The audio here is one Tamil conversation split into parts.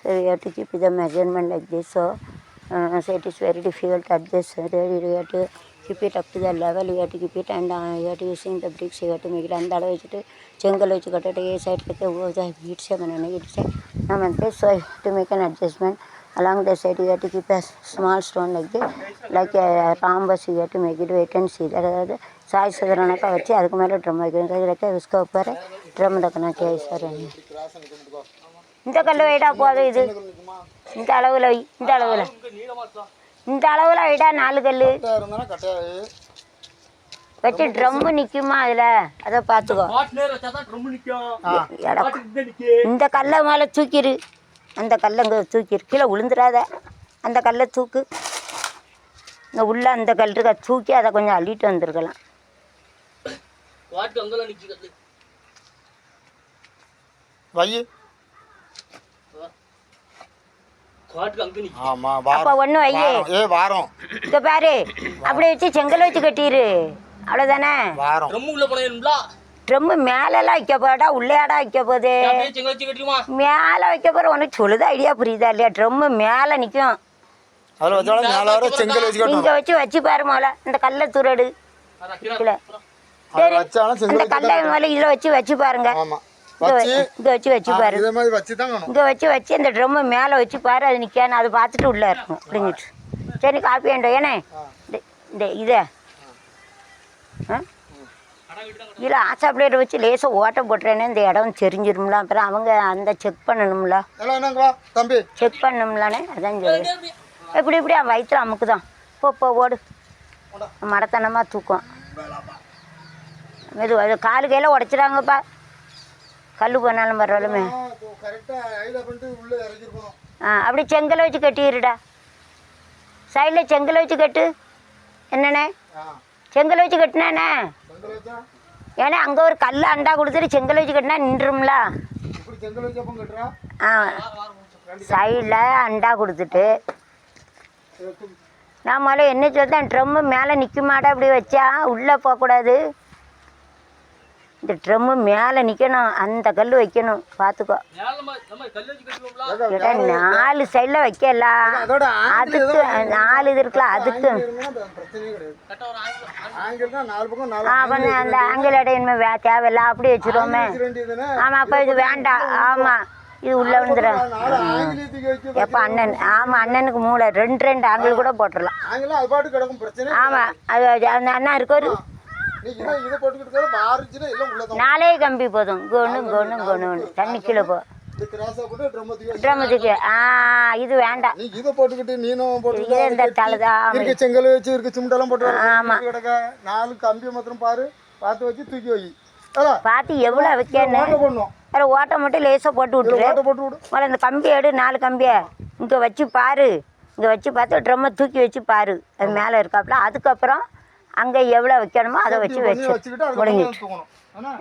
So we have to keep the measurement like this. So it is very difficult to adjust. So we have to keep it up to the level. We have to keep it, and we have to using the bricks. We have to make it. And that way, jungle which got a side like the heat shape and heat shape. So I have to make an adjustment. Along the side, you have to keep a small stone like this, like a rhombus. You have to make it wait and see. That size is around a vअच्छी அதுக்கு மேலே ட்ரம் வைக்கணும் like उसको ऊपर ड्रम रखना चाहिए सर இந்த கல் வைடா போதும் இது இந்த அளவில் வை இந்த அளவில் வைடா 4 கல் வச்சு ட்ரம்மு நிற்குமா அதில் அதை பார்த்துக்கோ இந்த கல்லை மேலே தூக்கிடு அந்த கல்லை இங்கே தூக்கிடு கீழே விழுந்துடாத அந்த கல்லை தூக்கு இந்த உள்ள அந்த கல் இருக்க தூக்கி அதை கொஞ்சம் அள்ளிட்டு வந்துருக்கலாம் அப்ப ஒண்ணு வையே இங்க பாரு அப்படி வச்சு செங்கல் வச்சு கட்டிரு அவ்வளவுதானே ட்ரம்மு மேலெல்லாம் வைக்க போடா உள்ளேடா வைக்க போகுது மேலே வைக்க போற உனக்கு சொல்லுது ஐடியா புரியுதா இல்லையா ட்ரம்மு மேலே நிற்கும் இங்க வச்சு பாரு முதல்ல இந்த கல்லை துரடு இந்த கல்லை மேலே இதில் வச்சு பாருங்க இங்கே வச்சு பாரு இங்கே வச்சு இந்த ட்ரம்மு மேலே வச்சு பாரு அது நிற்கான்னு அதை பார்த்துட்டு உள்ளே இருக்கும் அப்படிங்கிட்டு சரி காப்பி வேண்டாம் ஏனே இந்த இதை இதில் ஆசா பிளேட்டை வச்சு லேசாக ஓட்டை போட்டுறேன்னு இந்த இடம் தெரிஞ்சிடும்ல அப்புறம் அவங்க அந்த செக் பண்ணணும்ல செக் பண்ணணும்லானே அதான் சொல்லி எப்படி அவன் வயிற்றுல அமுக்குதான் போ ஓடு மடத்தனமாக தூக்கம் மெது அது காலு கையில் உடச்சிடாங்கப்பா கல் போனாலும் பரவாயில்லமே அப்படி செங்கலை வச்சு கட்டிடுடா சைடில் செங்கலை வச்சு கட்டு என்னண்ணே செங்கலை வச்சு கட்டினாண்ணே ஏன்னா அங்கே ஒரு கல் அண்டா கொடுத்துட்டு செங்கலை வச்சு கட்டினா நின்றும்ல சைடில் அண்டா கொடுத்துட்டு நான் முதல்ல என்ன சொல்லிட்டேன் ட்ரம்மு மேலே நிற்குமாடா இப்படி வச்சா உள்ளே போகக்கூடாது இந்த ட்ரம்மு மேலே நிற்கணும் அந்த கல் வைக்கணும் பார்த்துக்கோ 4 சைடில் வைக்கலாம் அதுக்கு 4 இது இருக்கலாம் அதுக்கு கொஞ்சம் அந்த ஆங்கிள் இடையின்மை தேவையில்ல அப்படி வச்சுருவோமே ஆமாம் அப்போ இது வேண்டாம் ஆமாம் இது உள்ளே வந்துடும் எப்போ அண்ணன் ஆமாம் அண்ணனுக்கு மூளை 2 ஆங்கிள் கூட போட்டுடலாம் ஆமாம் அது அந்த அண்ணா இருக்கொரு 4 கம்பி போதும் கொண்டு தண்ணி கீழே போ ட்ரம்மத்துக்கு இது வேண்டாம் இந்த தலை செங்கல் வச்சு இருக்கு சிமெண்டெல்லாம் போட்டு ஆமாம் 4 கம்பி மாத்திரம் பாரு பார்த்து வச்சு தூக்கி வை பார்த்து எவ்வளோ வைக்கணும் வேறு ஓட்டை மட்டும் லேசாக போட்டு விட்டுரு இந்த கம்பி எடு 4 கம்பியை இங்கே வச்சு பாரு இங்கே வச்சு பார்த்து ட்ரம்மை தூக்கி வச்சு பாரு அது மேலே இருக்காப்புல அதுக்கப்புறம் அங்கே எவ்வளோ வைக்கணுமோ அதை வச்சு முடிஞ்சிட்டு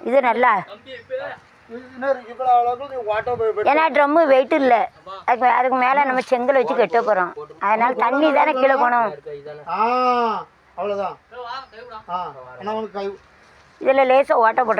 இது நல்லா ஏன்னா ட்ரம்மு வெயிட் இல்லை அதுக்கு மேலே நம்ம செங்கல் வச்சு கட்ட போகிறோம் அதனால தண்ணி தானே கீழே போகணும் இதில் லேசாக ஓட்டை போட்டுறோம்